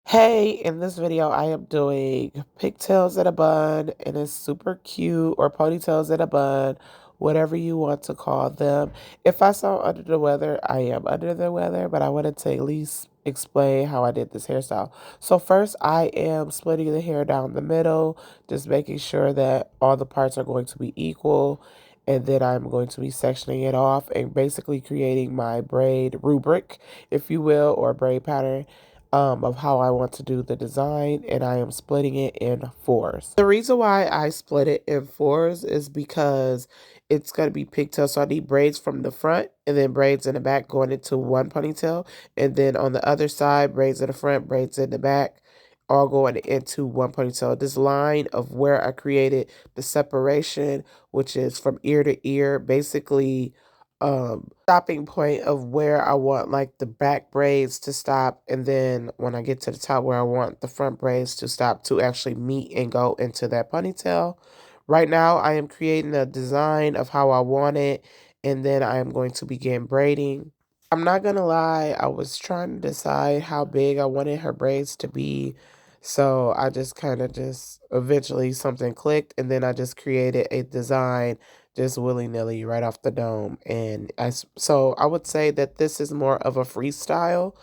Hey, in this video, I am doing pigtails in a bun, and it's super cute, or ponytails in a bun, whatever you want to call them. If I sound under the weather, I am under the weather, but I wanted to at least explain how I did this hairstyle. So first, I am splitting the hair down the middle, just making sure that all the parts are going to be equal. And then I'm going to be sectioning it off and basically creating my braid rubric, if you will, or braid pattern of how I want to do the design, and I am splitting it in fours. The reason why I split it in fours is because it's going to be pigtails, so I need braids from the front and then braids in the back going into one ponytail, and then on the other side, braids in the front, braids in the back, all going into one ponytail. This line of where I created the separation, which is from ear to ear, basically stopping point of where I want like the back braids to stop, and then when I get to the top where I want the front braids to stop to actually meet and go into that ponytail. Right now I am creating a design of how I want it, and then I am going to begin braiding. I'm not gonna lie, I was trying to decide how big I wanted her braids to be. So I just kind of just eventually something clicked, and then I just created a design just willy-nilly right off the dome. And so I would say that this is more of a freestyle,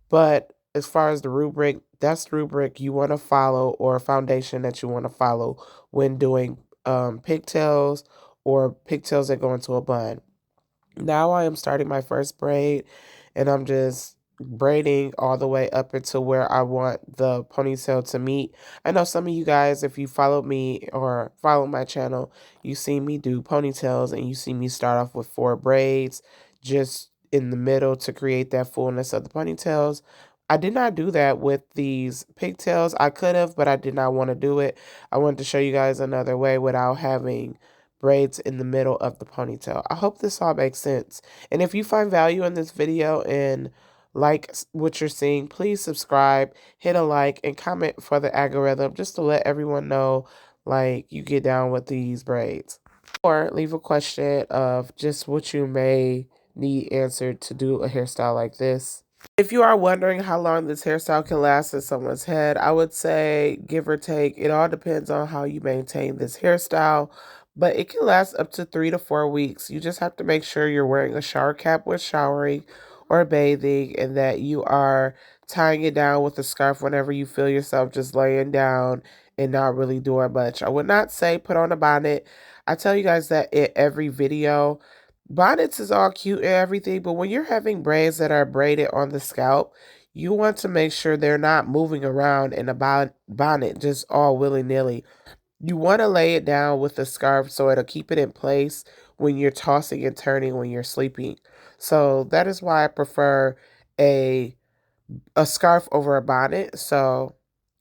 but as far as the rubric, that's the rubric you want to follow, or a foundation that you want to follow when doing pigtails or pigtails that go into a bun. Now I am starting my first braid, and I'm just braiding all the way up into where I want the ponytail to meet. I know some of you guys, if you follow me or follow my channel, you see me do ponytails, and you see me start off with 4 braids just in the middle to create that fullness of the ponytails. I did not do that with these pigtails. I could have, but I did not want to do it. I wanted to show you guys another way without having braids in the middle of the ponytail. I hope this all makes sense. And if you find value in this video and like what you're seeing, please subscribe, hit a like, and comment for the algorithm just to let everyone know like you get down with these braids. Or leave a question of just what you may need answered to do a hairstyle like this. If you are wondering how long this hairstyle can last in someone's head, I would say give or take, it all depends on how you maintain this hairstyle, but it can last up to 3 to 4 weeks. You just have to make sure you're wearing a shower cap when showering or bathing, and that you are tying it down with a scarf whenever you feel yourself just laying down and not really doing much. I would not say put on a bonnet. I tell you guys that in every video. Bonnets is all cute and everything, but when you're having braids that are braided on the scalp, you want to make sure they're not moving around in a bonnet just all willy-nilly. You want to lay it down with a scarf so it'll keep it in place when you're tossing and turning when you're sleeping. So that is why I prefer a a scarf over a bonnet. So,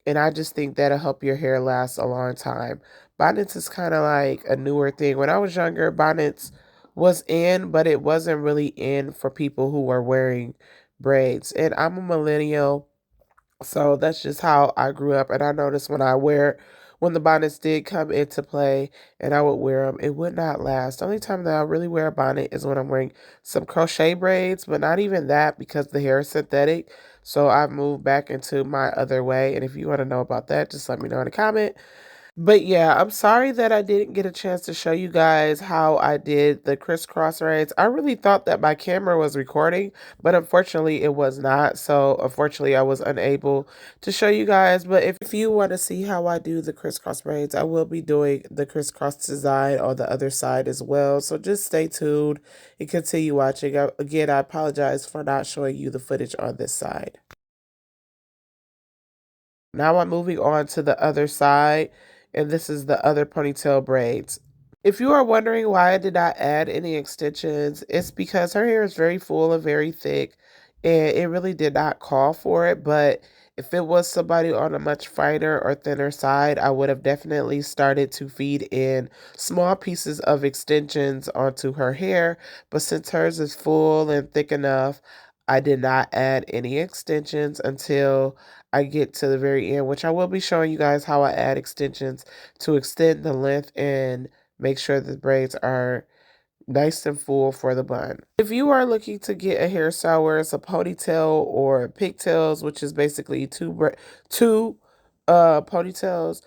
and I just think that'll help your hair last a long time. Bonnets is kind of like a newer thing. When I was younger, bonnets was in, but it wasn't really in for people who were wearing braids. And I'm a millennial, so that's just how I grew up. And I noticed when the bonnets did come into play and I would wear them, it would not last. The only time that I really wear a bonnet is when I'm wearing some crochet braids, but not even that because the hair is synthetic. So I've moved back into my other way. And if you want to know about that, just let me know in a comment. But yeah, I'm sorry that I didn't get a chance to show you guys how I did the crisscross braids. I really thought that my camera was recording, but unfortunately it was not. So unfortunately I was unable to show you guys. But if you want to see how I do the crisscross braids, I will be doing the crisscross design on the other side as well. So just stay tuned and continue watching. Again, I apologize for not showing you the footage on this side. Now I'm moving on to the other side, and this is the other ponytail braids. If you are wondering why I did not add any extensions, it's because her hair is very full and very thick, and it really did not call for it. But if it was somebody on a much finer or thinner side, I would have definitely started to feed in small pieces of extensions onto her hair. But since hers is full and thick enough, I did not add any extensions until I get to the very end, which I will be showing you guys how I add extensions to extend the length and make sure the braids are nice and full for the bun. If you are looking to get a hairstyle where it's a ponytail or pigtails, which is basically two ponytails,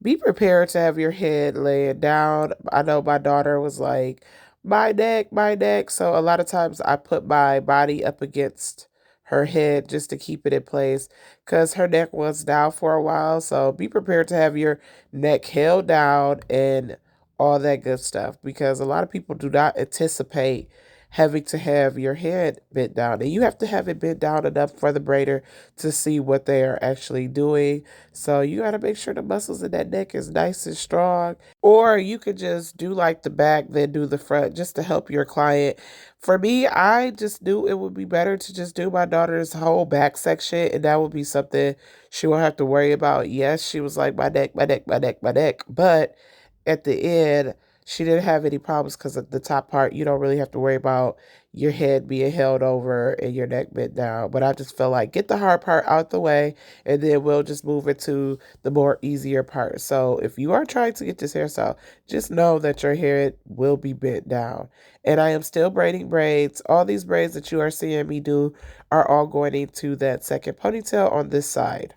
be prepared to have your head laying down. I know my daughter was like, my neck, my neck. So a lot of times I put my body up against her head just to keep it in place because her neck was down for a while. So be prepared to have your neck held down and all that good stuff because a lot of people do not anticipate having to have your head bent down, and you have to have it bent down enough for the braider to see what they are actually doing. So you got to make sure the muscles in that neck is nice and strong. Or you could just do like the back, then do the front just to help your client. For me, I just knew it would be better to just do my daughter's whole back section, and that would be something she won't have to worry about. Yes, she was like, my neck, my neck, my neck, my neck. But at the end, she didn't have any problems because at the top part, you don't really have to worry about your head being held over and your neck bent down. But I just feel like get the hard part out the way, and then we'll just move into the more easier part. So if you are trying to get this hairstyle, just know that your hair will be bent down. And I am still braiding braids. All these braids that you are seeing me do are all going into that second ponytail on this side.